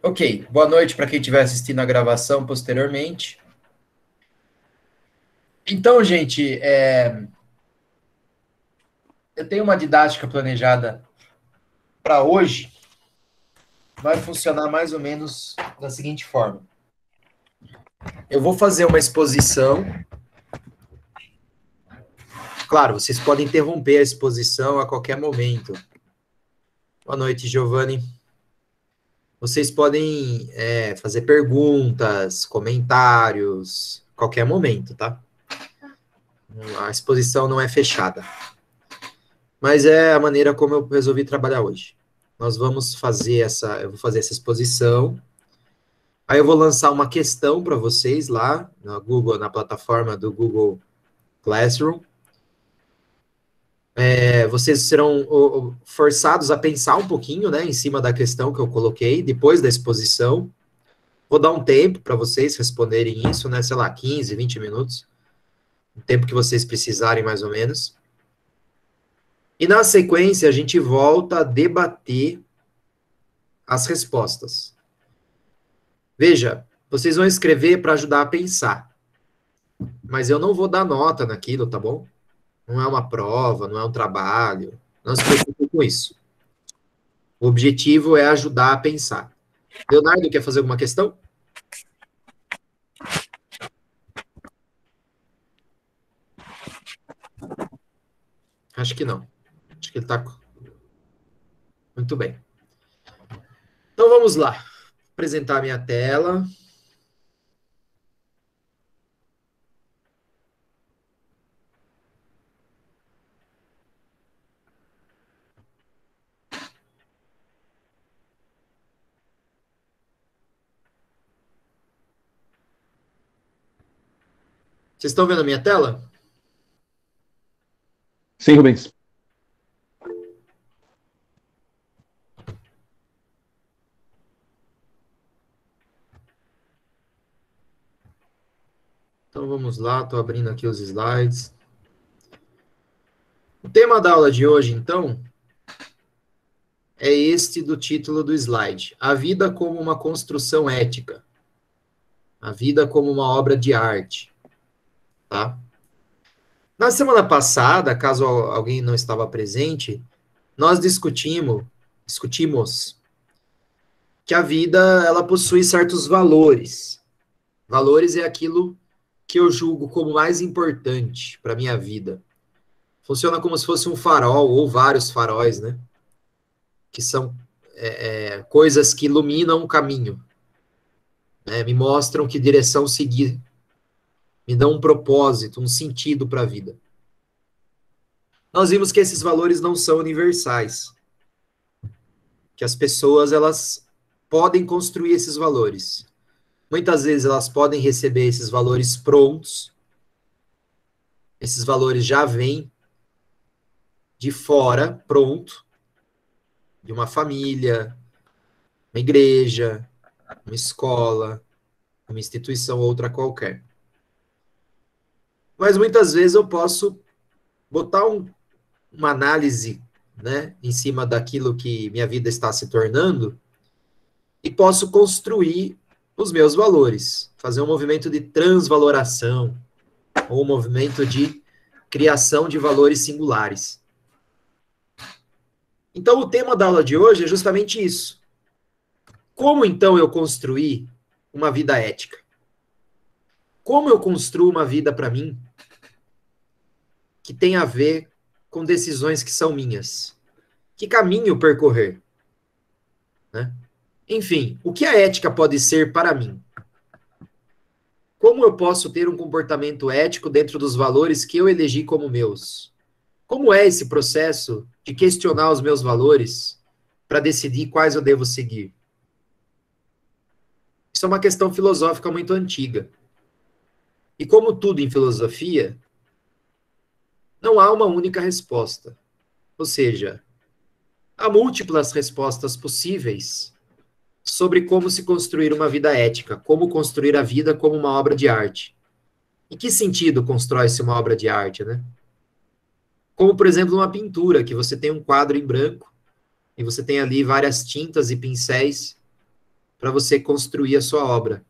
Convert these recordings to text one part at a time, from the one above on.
Ok, boa noite para quem estiver assistindo a gravação posteriormente. Então, gente, eu tenho uma didática planejada para hoje. Vai funcionar mais ou menos da seguinte forma: eu vou fazer uma exposição. Claro, vocês podem interromper a exposição a qualquer momento. Boa noite, Giovanni. Vocês podem fazer perguntas, comentários, a qualquer momento, tá? A exposição não é fechada. Mas é a maneira como eu resolvi trabalhar hoje. Eu vou fazer essa exposição. Aí eu vou lançar uma questão para vocês lá na Google, na plataforma do Google Classroom. Vocês serão forçados a pensar um pouquinho, né, em cima da questão que eu coloquei depois da exposição. Vou dar um tempo para vocês responderem isso, né, sei lá, 15, 20 minutos, o tempo que vocês precisarem mais ou menos. E na sequência a gente volta a debater as respostas. Veja, vocês vão escrever para ajudar a pensar, mas eu não vou dar nota naquilo, tá bom? Não é uma prova, não é um trabalho, não se preocupe com isso. O objetivo é ajudar a pensar. Leonardo, quer fazer alguma questão? Acho que não. Acho que ele está muito bem. Então vamos lá. Vou apresentar a minha tela. Vocês estão vendo a minha tela? Sim, Rubens. Então vamos lá, estou abrindo aqui os slides. O tema da aula de hoje, então, é este do título do slide: A vida como uma construção ética. A vida como uma obra de arte. Tá? Na semana passada, caso alguém não estava presente, nós discutimos que a vida ela possui certos valores. Valores é aquilo que eu julgo como mais importante para minha vida. Funciona como se fosse um farol ou vários faróis, né? Que são coisas que iluminam o caminho, né? Me mostram que direção seguir, me dão um propósito, um sentido para a vida. Nós vimos que esses valores não são universais, que as pessoas elas podem construir esses valores. Muitas vezes elas podem receber esses valores prontos, esses valores já vêm de fora, pronto, de uma família, uma igreja, uma escola, uma instituição outra qualquer. Mas muitas vezes eu posso botar uma análise, né, em cima daquilo que minha vida está se tornando e posso construir os meus valores, fazer um movimento de transvaloração ou um movimento de criação de valores singulares. Então, o tema da aula de hoje é justamente isso. Como então eu construir uma vida ética? Como eu construo uma vida para mim que tem a ver com decisões que são minhas? Que caminho percorrer? Né? Enfim, o que a ética pode ser para mim? Como eu posso ter um comportamento ético dentro dos valores que eu elegi como meus? Como é esse processo de questionar os meus valores para decidir quais eu devo seguir? Isso é uma questão filosófica muito antiga. E como tudo em filosofia, não há uma única resposta. Ou seja, há múltiplas respostas possíveis sobre como se construir uma vida ética, como construir a vida como uma obra de arte. Em que sentido constrói-se uma obra de arte, né? Como, por exemplo, uma pintura, que você tem um quadro em branco e você tem ali várias tintas e pincéis para você construir a sua obra.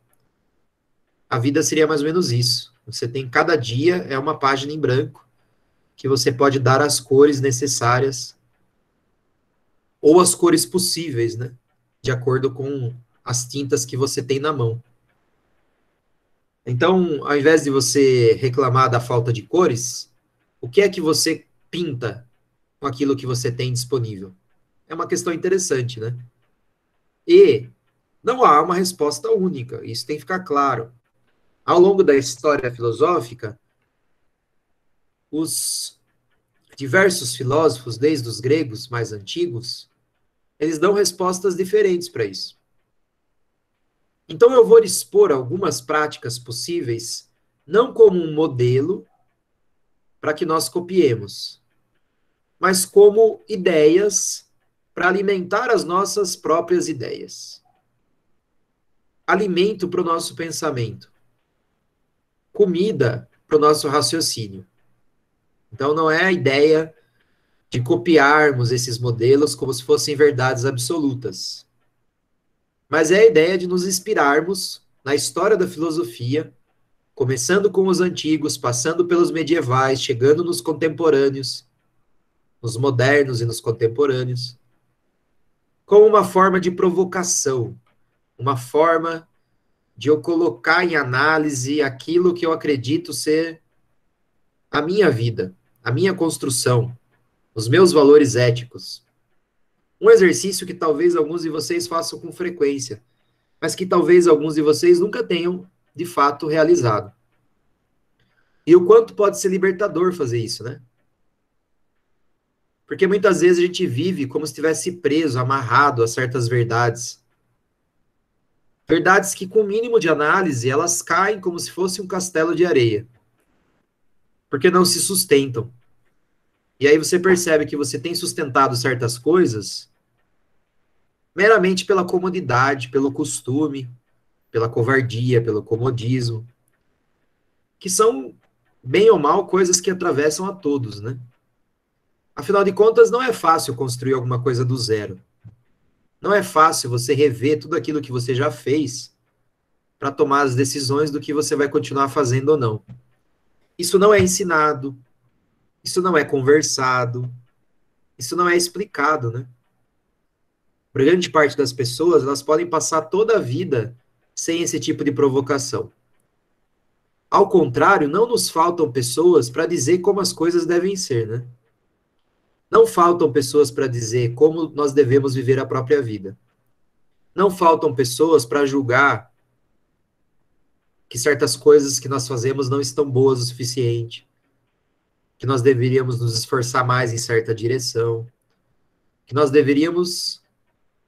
A vida seria mais ou menos isso. Você tem cada dia é uma página em branco que você pode dar as cores necessárias ou as cores possíveis, né? De acordo com as tintas que você tem na mão. Então, ao invés de você reclamar da falta de cores, o que é que você pinta com aquilo que você tem disponível? É uma questão interessante, né? E não há uma resposta única, isso tem que ficar claro. Ao longo da história filosófica, os diversos filósofos, desde os gregos mais antigos, eles dão respostas diferentes para isso. Então eu vou expor algumas práticas possíveis, não como um modelo para que nós copiemos, mas como ideias para alimentar as nossas próprias ideias. Alimento para o nosso pensamento. Comida para o nosso raciocínio. Então não é a ideia de copiarmos esses modelos como se fossem verdades absolutas, mas é a ideia de nos inspirarmos na história da filosofia, começando com os antigos, passando pelos medievais, chegando nos contemporâneos, nos modernos e nos contemporâneos, como uma forma de provocação, uma forma de eu colocar em análise aquilo que eu acredito ser a minha vida, a minha construção, os meus valores éticos. Um exercício que talvez alguns de vocês façam com frequência, mas que talvez alguns de vocês nunca tenham, de fato, realizado. E o quanto pode ser libertador fazer isso, né? Porque muitas vezes a gente vive como se estivesse preso, amarrado a certas verdades. Verdades que, com o mínimo de análise, elas caem como se fosse um castelo de areia. Porque não se sustentam. E aí você percebe que você tem sustentado certas coisas meramente pela comodidade, pelo costume, pela covardia, pelo comodismo, que são, bem ou mal, coisas que atravessam a todos, né? Afinal de contas, não é fácil construir alguma coisa do zero. Não é fácil você rever tudo aquilo que você já fez para tomar as decisões do que você vai continuar fazendo ou não. Isso não é ensinado, isso não é conversado, isso não é explicado, né? Para grande parte das pessoas, elas podem passar toda a vida sem esse tipo de provocação. Ao contrário, não nos faltam pessoas para dizer como as coisas devem ser, né? Não faltam pessoas para dizer como nós devemos viver a própria vida. Não faltam pessoas para julgar que certas coisas que nós fazemos não estão boas o suficiente, que nós deveríamos nos esforçar mais em certa direção, que nós deveríamos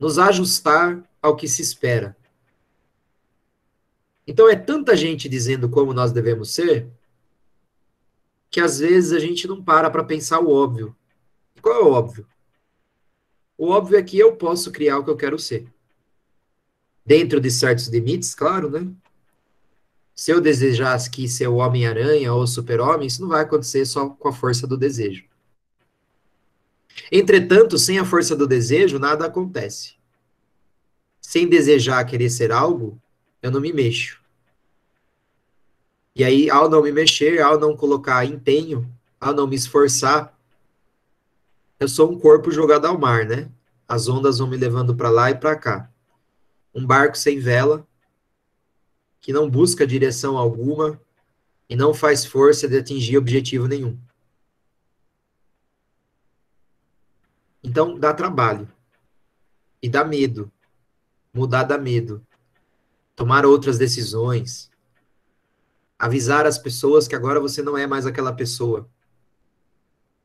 nos ajustar ao que se espera. Então é tanta gente dizendo como nós devemos ser, que às vezes a gente não para pensar o óbvio. E qual é o óbvio? O óbvio é que eu posso criar o que eu quero ser. Dentro de certos limites, claro, né? Se eu desejasse que ser o Homem-Aranha ou o Super-Homem, isso não vai acontecer só com a força do desejo. Entretanto, sem a força do desejo, nada acontece. Sem desejar querer ser algo, eu não me mexo. E aí, ao não me mexer, ao não colocar empenho, ao não me esforçar, eu sou um corpo jogado ao mar, né? As ondas vão me levando para lá e para cá. Um barco sem vela, que não busca direção alguma e não faz força de atingir objetivo nenhum. Então, dá trabalho. E dá medo. Mudar dá medo. Tomar outras decisões. Avisar as pessoas que agora você não é mais aquela pessoa.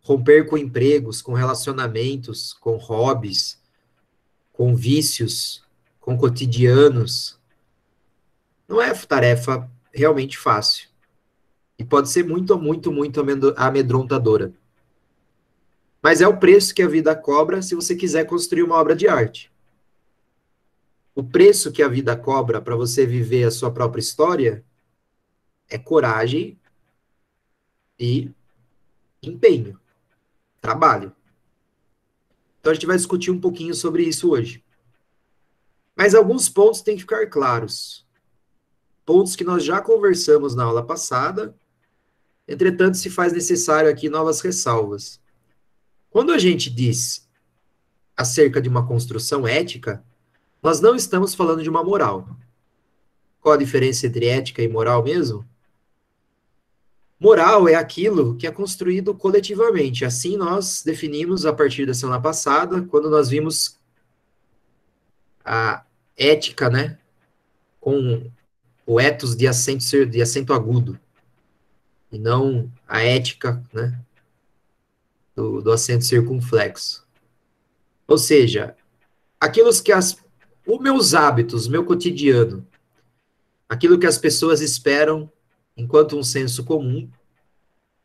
Romper com empregos, com relacionamentos, com hobbies, com vícios, com cotidianos. Não é tarefa realmente fácil. E pode ser muito, muito, muito amedrontadora. Mas é o preço que a vida cobra se você quiser construir uma obra de arte. O preço que a vida cobra para você viver a sua própria história é coragem e empenho, trabalho. Então a gente vai discutir um pouquinho sobre isso hoje. Mas alguns pontos têm que ficar claros. Pontos que nós já conversamos na aula passada, entretanto, se faz necessário aqui novas ressalvas. Quando a gente diz acerca de uma construção ética, nós não estamos falando de uma moral. Qual a diferença entre ética e moral mesmo? Moral é aquilo que é construído coletivamente. Assim nós definimos a partir da semana passada, quando nós vimos a ética, né, com o ethos de acento agudo, e não a ética, né, do acento circunflexo. Ou seja, aquilo que os meus hábitos, meu cotidiano, aquilo que as pessoas esperam enquanto um senso comum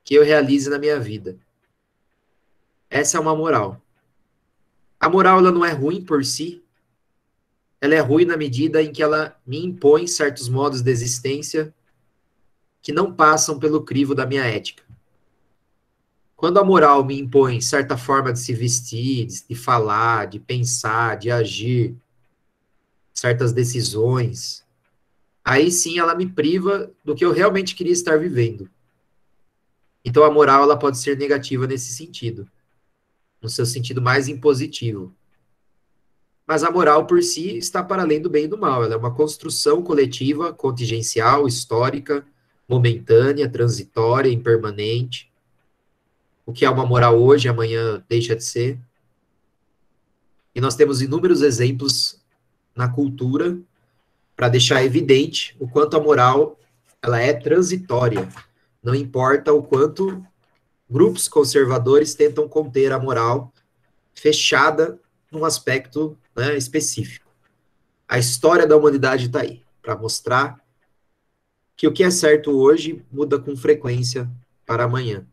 que eu realize na minha vida. Essa é uma moral. A moral ela não é ruim por si, ela é ruim na medida em que ela me impõe certos modos de existência que não passam pelo crivo da minha ética. Quando a moral me impõe certa forma de se vestir, de falar, de pensar, de agir, certas decisões, aí sim ela me priva do que eu realmente queria estar vivendo. Então a moral ela pode ser negativa nesse sentido, no seu sentido mais impositivo. Mas a moral por si está para além do bem e do mal. Ela é uma construção coletiva, contingencial, histórica, momentânea, transitória, impermanente. O que é uma moral hoje, amanhã deixa de ser. E nós temos inúmeros exemplos na cultura para deixar evidente o quanto a moral ela é transitória. Não importa o quanto grupos conservadores tentam conter a moral fechada num aspecto, né, específico. A história da humanidade está aí, para mostrar que o que é certo hoje muda com frequência para amanhã.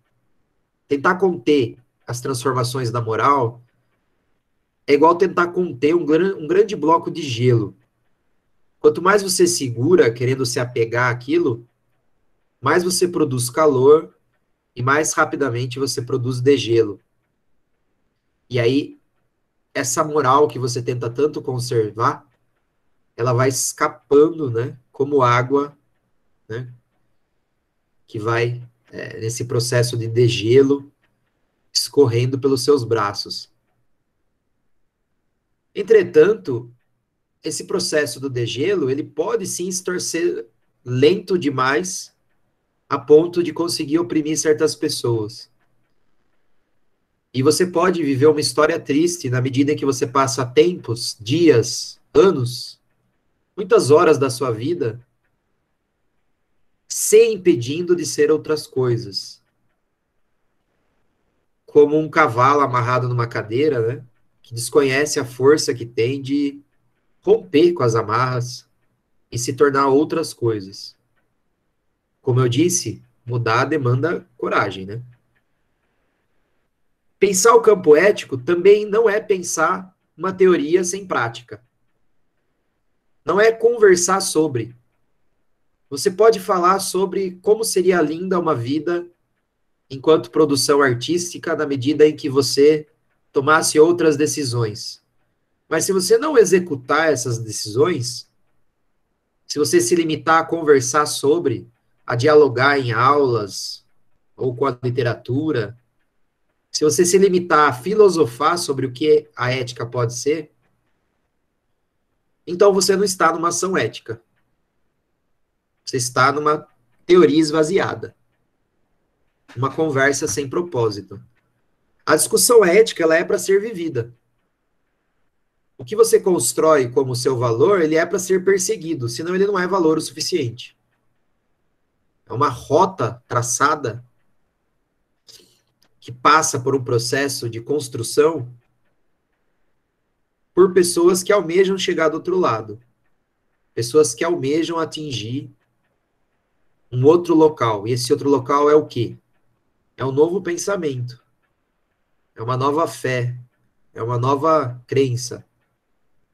Tentar conter as transformações da moral é igual tentar conter um grande bloco de gelo. Quanto mais você segura, querendo se apegar àquilo, mais você produz calor e mais rapidamente você produz degelo. E aí, essa moral que você tenta tanto conservar, ela vai escapando, né, como água, né, que vai, nesse processo de degelo, escorrendo pelos seus braços. Entretanto, esse processo do degelo, ele pode sim se torcer lento demais a ponto de conseguir oprimir certas pessoas. E você pode viver uma história triste na medida em que você passa tempos, dias, anos, muitas horas da sua vida se impedindo de ser outras coisas. Como um cavalo amarrado numa cadeira, né? Que desconhece a força que tem de romper com as amarras e se tornar outras coisas. Como eu disse, mudar demanda coragem, né? Pensar o campo ético também não é pensar uma teoria sem prática. Não é conversar sobre. Você pode falar sobre como seria linda uma vida enquanto produção artística na medida em que você tomasse outras decisões. Mas se você não executar essas decisões, se você se limitar a conversar sobre, a dialogar em aulas ou com a literatura, se você se limitar a filosofar sobre o que a ética pode ser, então você não está numa ação ética. Você está numa teoria esvaziada. Uma conversa sem propósito. A discussão ética, ela é para ser vivida. O que você constrói como seu valor, ele é para ser perseguido, senão ele não é valor o suficiente. É uma rota traçada que passa por um processo de construção por pessoas que almejam chegar do outro lado. Pessoas que almejam atingir um outro local. E esse outro local é o quê? É um novo pensamento. É uma nova fé. É uma nova crença.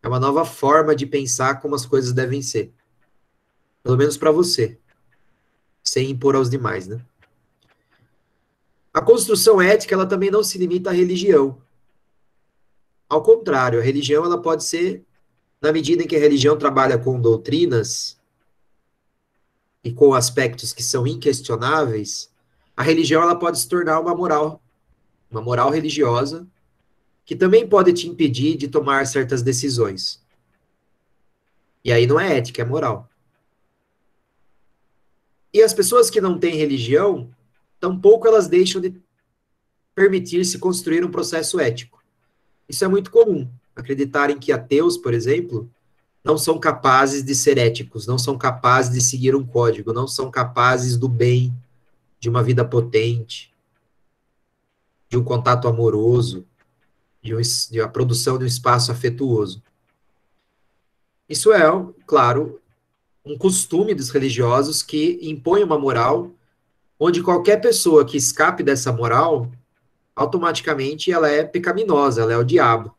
É uma nova forma de pensar como as coisas devem ser. Pelo menos para você. Sem impor aos demais, né? A construção ética, ela também não se limita à religião. Ao contrário, a religião ela pode ser na medida em que a religião trabalha com doutrinas e com aspectos que são inquestionáveis, a religião ela pode se tornar uma moral religiosa, que também pode te impedir de tomar certas decisões. E aí não é ética, é moral. E as pessoas que não têm religião, tampouco elas deixam de permitir-se construir um processo ético. Isso é muito comum. Acreditarem que ateus, por exemplo, não são capazes de ser éticos, não são capazes de seguir um código, não são capazes do bem, de uma vida potente, de um contato amoroso, de a produção de um espaço afetuoso. Isso é, claro, um costume dos religiosos que impõe uma moral onde qualquer pessoa que escape dessa moral, automaticamente ela é pecaminosa, ela é o diabo.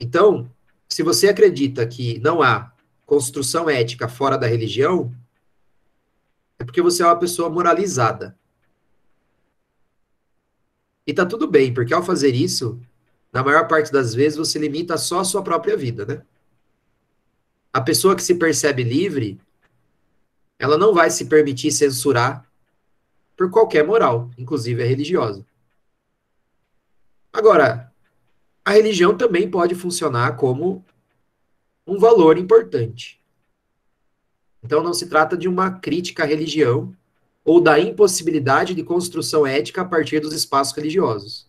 Então, se você acredita que não há construção ética fora da religião, é porque você é uma pessoa moralizada. E tá tudo bem, porque ao fazer isso, na maior parte das vezes você limita só a sua própria vida, né? A pessoa que se percebe livre, ela não vai se permitir censurar por qualquer moral, inclusive a religiosa. Agora, a religião também pode funcionar como um valor importante. Então, não se trata de uma crítica à religião ou da impossibilidade de construção ética a partir dos espaços religiosos.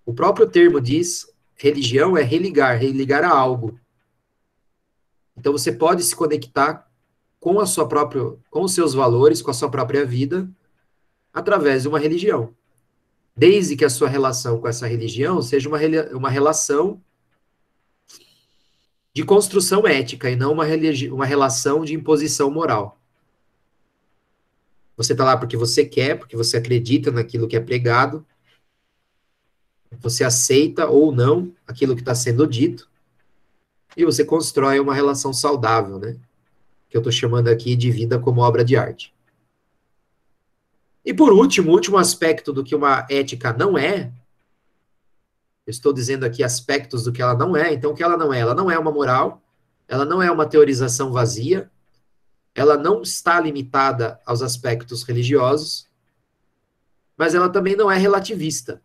O próprio termo diz, religião é religar, religar a algo. Então, você pode se conectar com com os seus valores, com a sua própria vida, através de uma religião. Desde que a sua relação com essa religião seja uma relação de construção ética e não uma relação de imposição moral. Você está lá porque você quer, porque você acredita naquilo que é pregado, você aceita ou não aquilo que está sendo dito, e você constrói uma relação saudável, né? Que eu estou chamando aqui de vida como obra de arte. E por último, o último aspecto do que uma ética não é, eu estou dizendo aqui aspectos do que ela não é, então o que ela não é? Ela não é uma moral, ela não é uma teorização vazia, ela não está limitada aos aspectos religiosos, mas ela também não é relativista.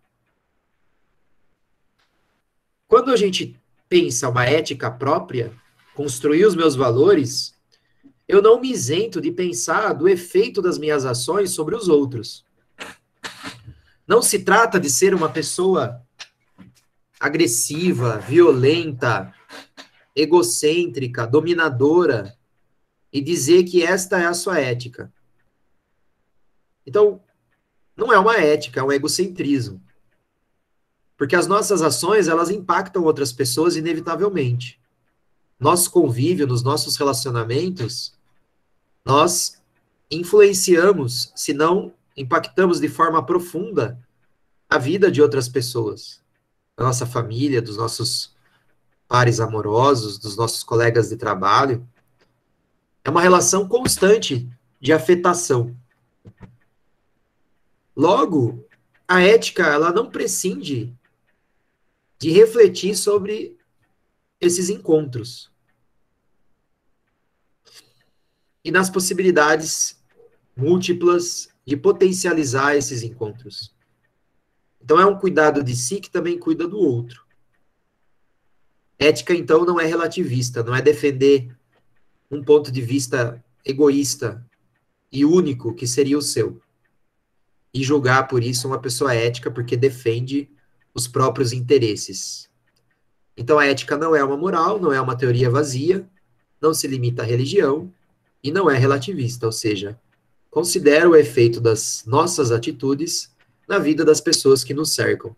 Quando a gente pensa uma ética própria, construir os meus valores, eu não me isento de pensar do efeito das minhas ações sobre os outros. Não se trata de ser uma pessoa agressiva, violenta, egocêntrica, dominadora e dizer que esta é a sua ética. Então, não é uma ética, é um egocentrismo. Porque as nossas ações, elas impactam outras pessoas inevitavelmente. Nosso convívio, nos nossos relacionamentos, nós influenciamos, se não impactamos de forma profunda a vida de outras pessoas, da nossa família, dos nossos pares amorosos, dos nossos colegas de trabalho. É uma relação constante de afetação. Logo, a ética, ela não prescinde de refletir sobre esses encontros e nas possibilidades múltiplas de potencializar esses encontros. Então, é um cuidado de si que também cuida do outro. Ética, então, não é relativista, não é defender um ponto de vista egoísta e único que seria o seu. E julgar por isso uma pessoa ética porque defende os próprios interesses. Então, a ética não é uma moral, não é uma teoria vazia, não se limita à religião e não é relativista, ou seja, considera o efeito das nossas atitudes na vida das pessoas que nos cercam.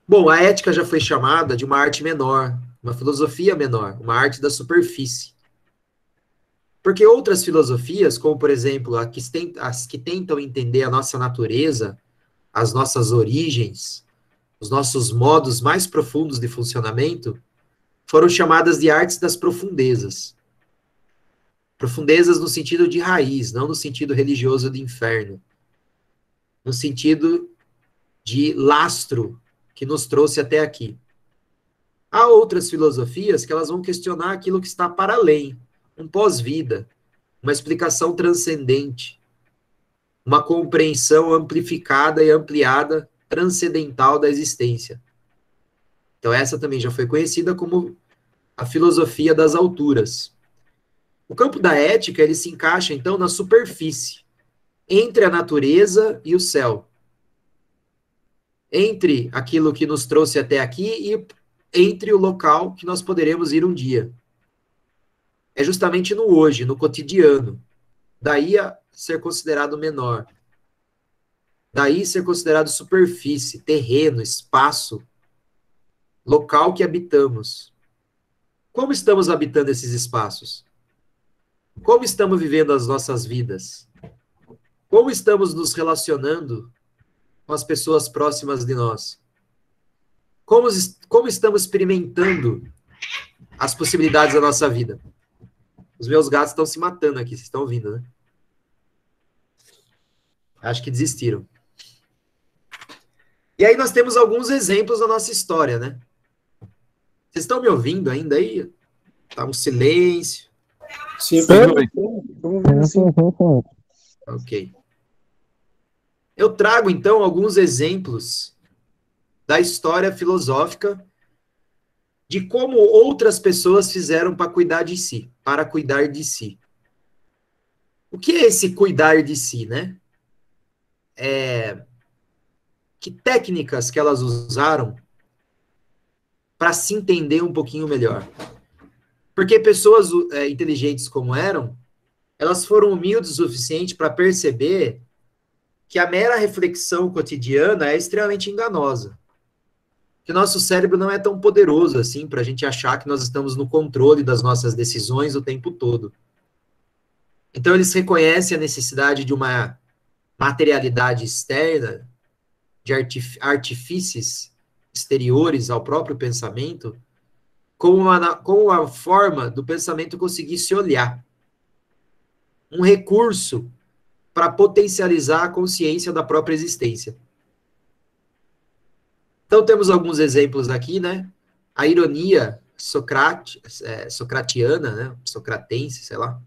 Bom, a ética já foi chamada de uma arte menor, uma filosofia menor, uma arte da superfície. Porque outras filosofias, como por exemplo as que tentam entender a nossa natureza, as nossas origens, os nossos modos mais profundos de funcionamento, foram chamadas de artes das profundezas. Profundezas no sentido de raiz, não no sentido religioso de inferno. No sentido de lastro que nos trouxe até aqui. Há outras filosofias que elas vão questionar aquilo que está para além, um pós-vida, uma explicação transcendente, uma compreensão amplificada e ampliada, transcendental da existência. Então essa também já foi conhecida como a filosofia das alturas. O campo da ética, ele se encaixa então na superfície, entre a natureza e o céu, entre aquilo que nos trouxe até aqui e entre o local que nós poderemos ir um dia. É justamente no hoje, no cotidiano. Daí a ser considerado menor. Daí ser considerado superfície, terreno, espaço, local que habitamos. Como estamos habitando esses espaços? Como estamos vivendo as nossas vidas? Como estamos nos relacionando com as pessoas próximas de nós? Como estamos experimentando as possibilidades da nossa vida? Os meus gatos estão se matando aqui, vocês estão ouvindo, né? Acho que desistiram. E aí nós temos alguns exemplos da nossa história, né? Vocês estão me ouvindo ainda aí? Tá um silêncio. Sim, perfeito. Vamos ver assim. Ok. Eu trago, então, alguns exemplos da história filosófica de como outras pessoas fizeram para cuidar de si, para cuidar de si. O que é esse cuidar de si, né? Que técnicas que elas usaram para se entender um pouquinho melhor? Porque pessoas inteligentes como eram, elas foram humildes o suficiente para perceber que a mera reflexão cotidiana é extremamente enganosa. Que o nosso cérebro não é tão poderoso assim para a gente achar que nós estamos no controle das nossas decisões o tempo todo. Então, eles reconhecem a necessidade de uma materialidade externa, de artifícios exteriores ao próprio pensamento, como uma forma do pensamento conseguir se olhar. Um recurso para potencializar a consciência da própria existência. Então, temos alguns exemplos aqui, né? A ironia socratiana, né? Socratense, sei lá.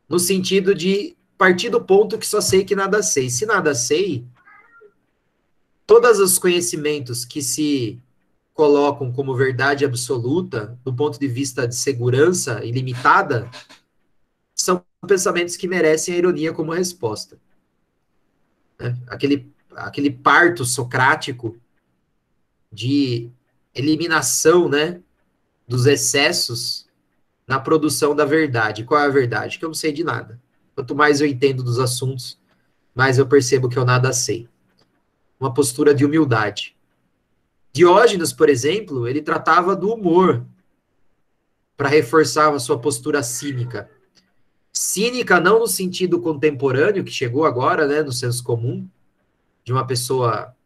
No sentido de partir do ponto que só sei que nada sei. Se nada sei, todos os conhecimentos que se colocam como verdade absoluta, do ponto de vista de segurança ilimitada, são pensamentos que merecem a ironia como resposta. Né? Aquele parto socrático de eliminação, né, dos excessos na produção da verdade. Qual é a verdade? Que eu não sei de nada. Quanto mais eu entendo dos assuntos, mais eu percebo que eu nada sei. Uma postura de humildade. Diógenes, por exemplo, ele tratava do humor para reforçar a sua postura cínica. Cínica não no sentido contemporâneo, que chegou agora, né, no senso comum, de uma pessoa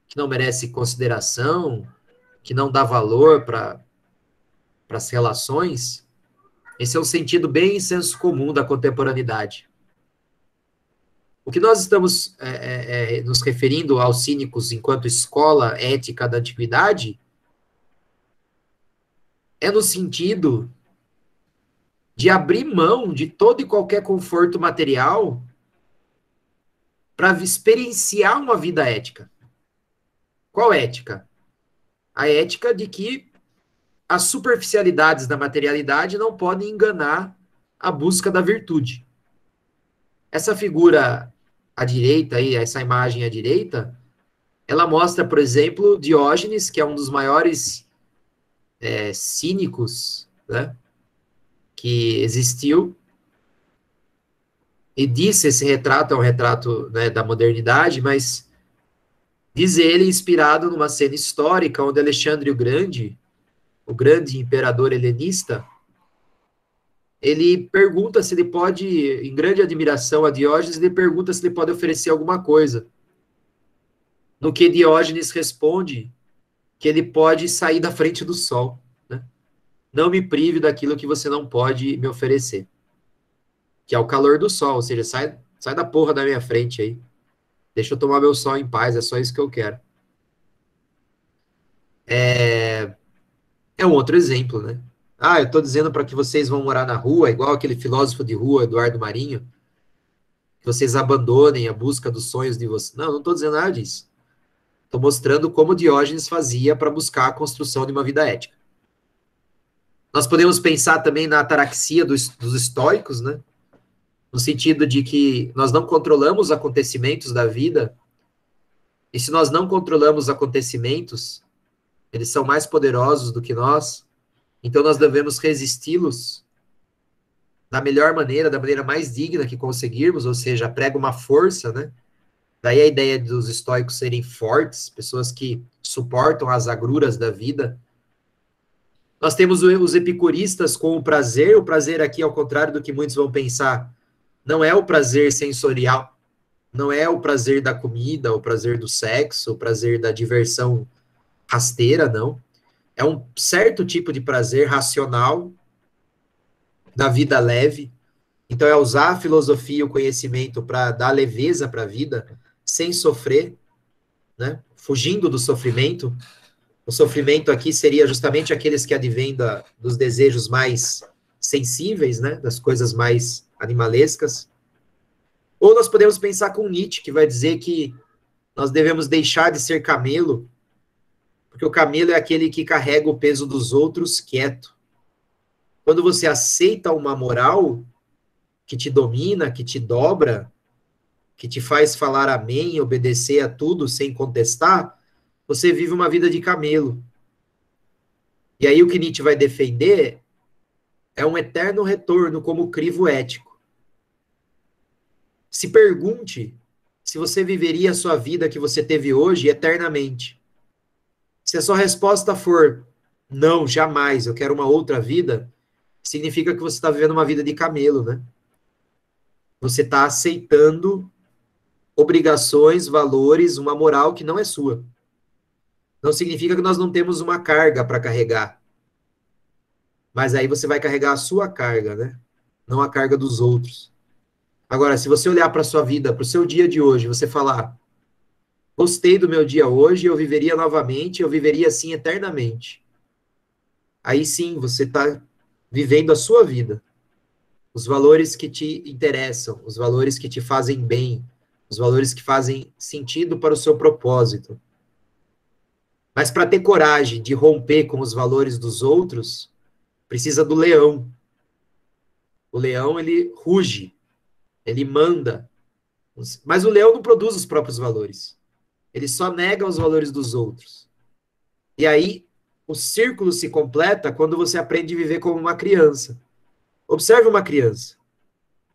que não merece consideração, que não dá valor para as relações. Esse é um sentido bem senso comum da contemporaneidade. O que nós estamos nos referindo aos cínicos enquanto escola ética da antiguidade é no sentido de abrir mão de todo e qualquer conforto material para experienciar uma vida ética. Qual ética? A ética de que as superficialidades da materialidade não podem enganar a busca da virtude. Essa figura à direita, aí, essa imagem à direita, ela mostra, por exemplo, Diógenes, que é um dos maiores cínicos, né, que existiu, e disse, esse retrato é um retrato, né, da modernidade, mas diz ele inspirado numa cena histórica onde Alexandre o grande imperador helenista, ele pergunta se ele pode, em grande admiração a Diógenes, ele pergunta se ele pode oferecer alguma coisa. No que Diógenes responde que ele pode sair da frente do sol. Né? Não me prive daquilo que você não pode me oferecer. Que é o calor do sol, ou seja, sai da porra da minha frente aí. Deixa eu tomar meu sol em paz, é só isso que eu quero. É um outro exemplo, né? Ah, eu estou dizendo para que vocês vão morar na rua, igual aquele filósofo de rua, Eduardo Marinho, que vocês abandonem a busca dos sonhos de vocês. Não, não estou dizendo nada disso. Estou mostrando como Diógenes fazia para buscar a construção de uma vida ética. Nós podemos pensar também na ataraxia dos estoicos, né? No sentido de que nós não controlamos os acontecimentos da vida, e se nós não controlamos os acontecimentos, eles são mais poderosos do que nós, então nós devemos resisti-los da melhor maneira, da maneira mais digna que conseguirmos, ou seja, prega uma força, né? Daí a ideia dos estoicos serem fortes, pessoas que suportam as agruras da vida. Nós temos os epicuristas com o prazer aqui, ao contrário do que muitos vão pensar, não é o prazer sensorial, não é o prazer da comida, o prazer do sexo, o prazer da diversão rasteira, não. É um certo tipo de prazer racional, da vida leve. Então, é usar a filosofia e o conhecimento para dar leveza para a vida, sem sofrer, né? Fugindo do sofrimento. O sofrimento aqui seria justamente aqueles que advêm dos desejos mais sensíveis, né? Das coisas mais animalescas. Ou nós podemos pensar com Nietzsche, que vai dizer que nós devemos deixar de ser camelo, porque o camelo é aquele que carrega o peso dos outros quieto. Quando você aceita uma moral que te domina, que te dobra, que te faz falar amém e obedecer a tudo sem contestar, você vive uma vida de camelo. E aí o que Nietzsche vai defender é um eterno retorno como crivo ético. Se pergunte se você viveria a sua vida que você teve hoje eternamente. Se a sua resposta for não, jamais, eu quero uma outra vida, significa que você está vivendo uma vida de camelo, né? Você está aceitando obrigações, valores, uma moral que não é sua. Não significa que nós não temos uma carga para carregar. Mas aí você vai carregar a sua carga, né? Não a carga dos outros. Agora, se você olhar para a sua vida, para o seu dia de hoje, você falar, gostei do meu dia hoje, eu viveria novamente, eu viveria assim eternamente. Aí sim, você está vivendo a sua vida. Os valores que te interessam, os valores que te fazem bem, os valores que fazem sentido para o seu propósito. Mas para ter coragem de romper com os valores dos outros, precisa do leão. O leão, ele ruge, ele manda. Mas o leão não produz os próprios valores. Ele só nega os valores dos outros. E aí, o círculo se completa quando você aprende a viver como uma criança. Observe uma criança.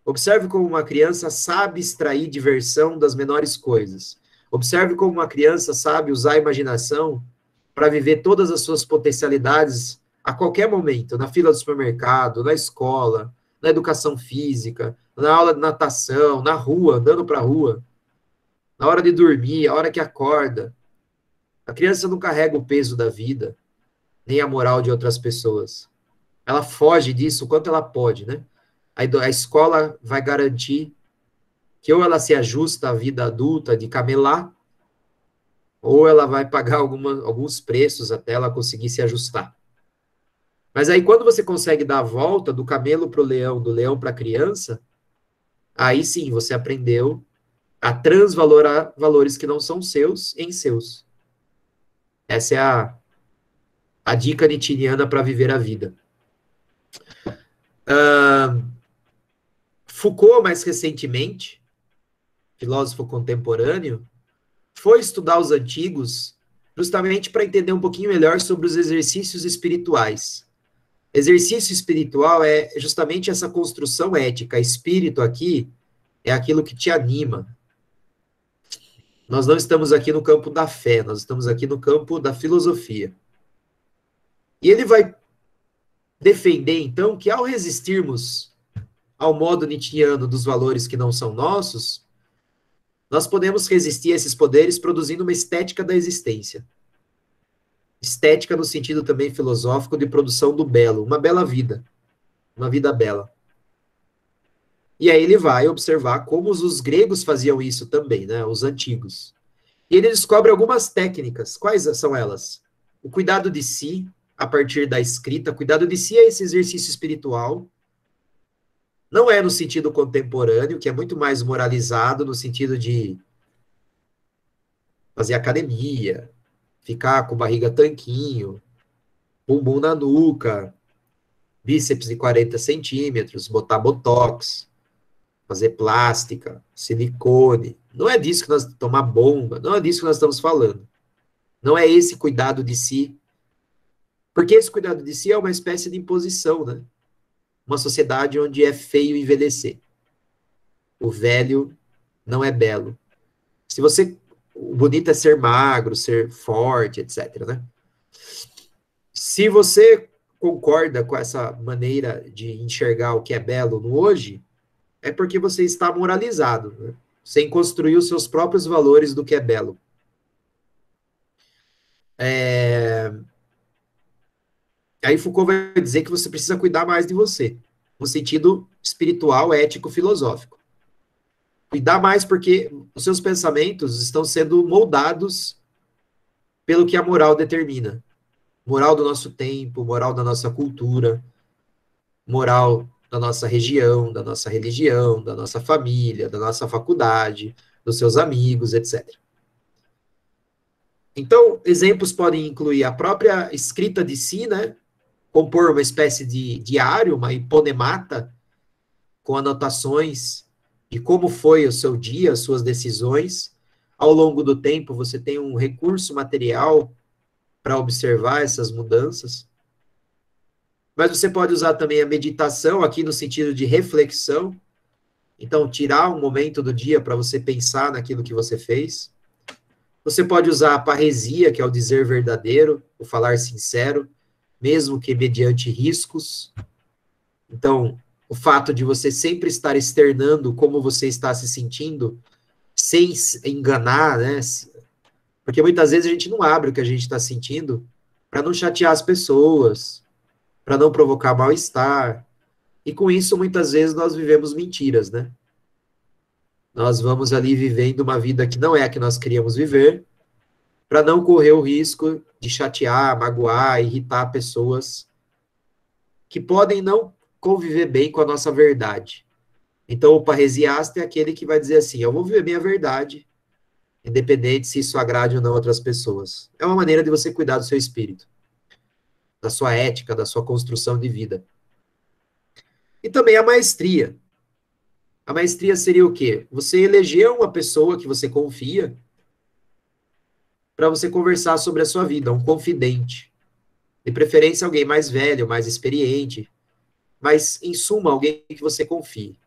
Observe como uma criança sabe extrair diversão das menores coisas. Observe como uma criança sabe usar a imaginação para viver todas as suas potencialidades a qualquer momento, na fila do supermercado, na escola, na educação física, na aula de natação, na rua, andando para a rua, na hora de dormir, a hora que acorda. A criança não carrega o peso da vida, nem a moral de outras pessoas. Ela foge disso o quanto ela pode, né? A escola vai garantir que ou ela se ajusta à vida adulta de camelar, ou ela vai pagar alguns preços até ela conseguir se ajustar. Mas aí, quando você consegue dar a volta do camelo para o leão, do leão para a criança, aí sim você aprendeu a transvalorar valores que não são seus em seus. Essa é a dica nietzschiana para viver a vida. Foucault, mais recentemente, filósofo contemporâneo, foi estudar os antigos justamente para entender um pouquinho melhor sobre os exercícios espirituais. Exercício espiritual é justamente essa construção ética. Espírito aqui é aquilo que te anima. Nós não estamos aqui no campo da fé, nós estamos aqui no campo da filosofia. E ele vai defender, então, que ao resistirmos ao modo nietzschiano dos valores que não são nossos, nós podemos resistir a esses poderes produzindo uma estética da existência. Estética no sentido também filosófico de produção do belo, uma bela vida, uma vida bela. E aí ele vai observar como os gregos faziam isso também, né, os antigos. E ele descobre algumas técnicas. Quais são elas? o cuidado de si, a partir da escrita, cuidado de si é esse exercício espiritual, não é no sentido contemporâneo, que é muito mais moralizado, no sentido de fazer academia, ficar com barriga tanquinho, bumbum na nuca, bíceps de 40 centímetros, botar botox, fazer plástica, silicone. Não é disso que nós tomar bomba, não é disso que nós estamos falando. Não é esse cuidado de si. Porque esse cuidado de si é uma espécie de imposição, né? Uma sociedade onde é feio envelhecer. O velho não é belo. Se você, o bonito é ser magro, ser forte, etc, né? Se você concorda com essa maneira de enxergar o que é belo no hoje, é porque você está moralizado, né? Sem construir os seus próprios valores do que é belo. Aí Foucault vai dizer que você precisa cuidar mais de você, no sentido espiritual, ético, filosófico. Cuidar mais porque os seus pensamentos estão sendo moldados pelo que a moral determina. Moral do nosso tempo, moral da nossa cultura, moral da nossa região, da nossa religião, da nossa família, da nossa faculdade, dos seus amigos, etc. Então, exemplos podem incluir a própria escrita de si, né? Compor uma espécie de diário, uma hiponemata, com anotações de como foi o seu dia, as suas decisões. Ao longo do tempo, você tem um recurso material para observar essas mudanças. Mas você pode usar também a meditação, aqui no sentido de reflexão. Então, tirar um momento do dia para você pensar naquilo que você fez. Você pode usar a parresia, que é o dizer verdadeiro, o falar sincero, mesmo que mediante riscos. Então, o fato de você sempre estar externando como você está se sentindo, sem enganar, né? Porque muitas vezes a gente não abre o que a gente está sentindo para não chatear as pessoas, para não provocar mal-estar. E com isso, muitas vezes, nós vivemos mentiras, né? Nós vamos ali vivendo uma vida que não é a que nós queríamos viver, para não correr o risco de chatear, magoar, irritar pessoas que podem não conviver bem com a nossa verdade. Então, o parresiasta é aquele que vai dizer assim, eu vou viver minha verdade, independente se isso agrade ou não outras pessoas. É uma maneira de você cuidar do seu espírito, da sua ética, da sua construção de vida. E também a maestria. A maestria seria o quê? Você eleger uma pessoa que você confia para você conversar sobre a sua vida, um confidente. De preferência, alguém mais velho, mais experiente, mas, em suma, alguém que você confie.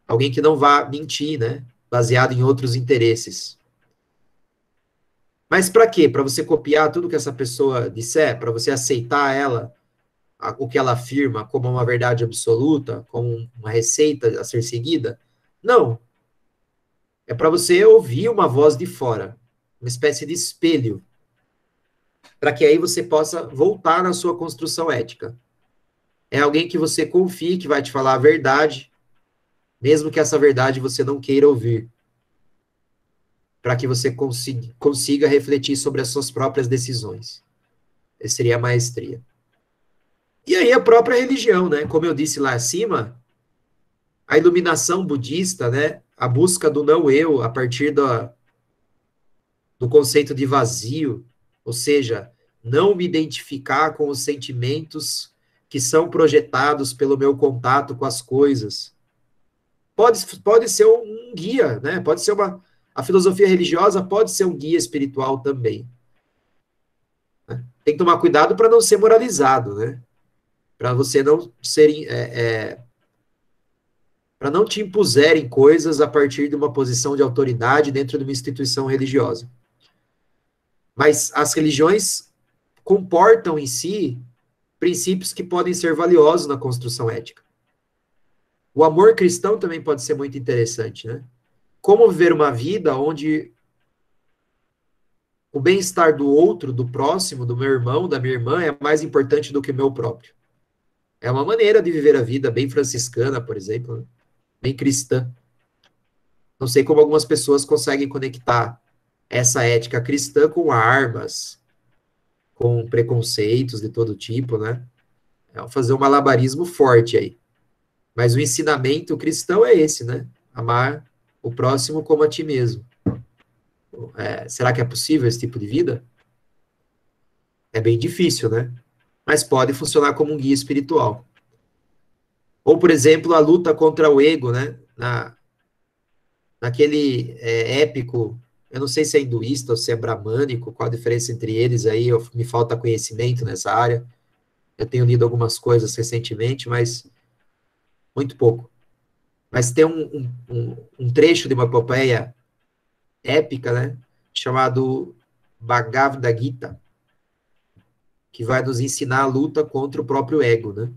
Alguém que não vá mentir, né? Baseado em outros interesses. Mas para quê? Para você copiar tudo que essa pessoa disser? Para você aceitar ela, o que ela afirma, como uma verdade absoluta, como uma receita a ser seguida? Não. É para você ouvir uma voz de fora, uma espécie de espelho, para que aí você possa voltar na sua construção ética. É alguém que você confie, que vai te falar a verdade, mesmo que essa verdade você não queira ouvir, para que você consiga refletir sobre as suas próprias decisões. Essa seria a maestria. E aí a própria religião, né? Como eu disse lá acima, a iluminação budista, né? A busca do não eu a partir do conceito de vazio, ou seja, não me identificar com os sentimentos que são projetados pelo meu contato com as coisas. Pode ser um guia, né? Pode ser a filosofia religiosa pode ser um guia espiritual também. Né? Tem que tomar cuidado para não ser moralizado, né? Para você não ser para não te impuserem coisas a partir de uma posição de autoridade dentro de uma instituição religiosa. Mas as religiões comportam em si princípios que podem ser valiosos na construção ética. O amor cristão também pode ser muito interessante, né? Como viver uma vida onde o bem-estar do outro, do próximo, do meu irmão, da minha irmã, é mais importante do que o meu próprio. É uma maneira de viver a vida bem franciscana, por exemplo, né? Bem cristã. Não sei como algumas pessoas conseguem conectar essa ética cristã com armas, com preconceitos de todo tipo, né? É fazer um malabarismo forte aí. Mas o ensinamento cristão é esse, né? Amar o próximo como a ti mesmo. Será que é possível esse tipo de vida? É bem difícil, né? Mas pode funcionar como um guia espiritual. Ou, por exemplo, a luta contra o ego, né? Naquele épico, eu não sei se é hinduísta ou se é bramânico, qual a diferença entre eles aí, me falta conhecimento nessa área. Eu tenho lido algumas coisas recentemente, mas muito pouco. Mas tem um trecho de uma epopeia épica, né? Chamado Bhagavad Gita, que vai nos ensinar a luta contra o próprio ego, né?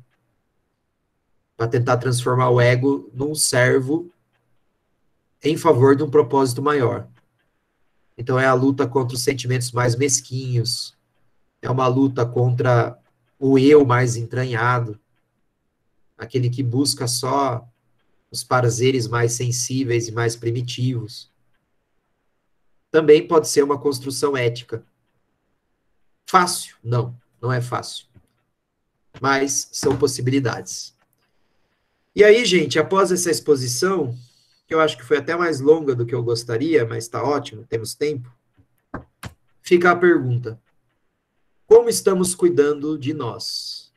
Para tentar transformar o ego num servo em favor de um propósito maior. Então é a luta contra os sentimentos mais mesquinhos, é uma luta contra o eu mais entranhado, aquele que busca só os prazeres mais sensíveis e mais primitivos. Também pode ser uma construção ética. Fácil? Não, não é fácil. Mas são possibilidades. E aí, gente, após essa exposição, que eu acho que foi até mais longa do que eu gostaria, mas está ótimo, temos tempo, fica a pergunta: como estamos cuidando de nós?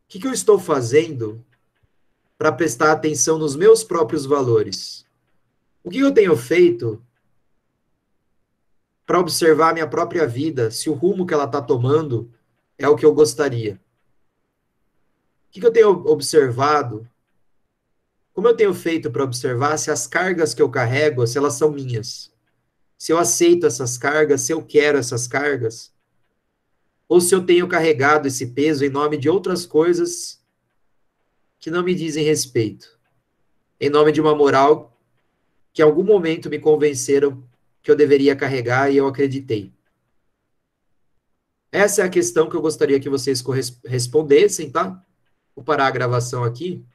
O que eu estou fazendo para prestar atenção nos meus próprios valores? O que eu tenho feito para observar a minha própria vida, se o rumo que ela está tomando é o que eu gostaria? O que eu tenho observado? Como eu tenho feito para observar se as cargas que eu carrego, se elas são minhas? Se eu aceito essas cargas, se eu quero essas cargas? Ou se eu tenho carregado esse peso em nome de outras coisas que não me dizem respeito? Em nome de uma moral que em algum momento me convenceram que eu deveria carregar e eu acreditei. Essa é a questão que eu gostaria que vocês respondessem, tá? Vou parar a gravação aqui.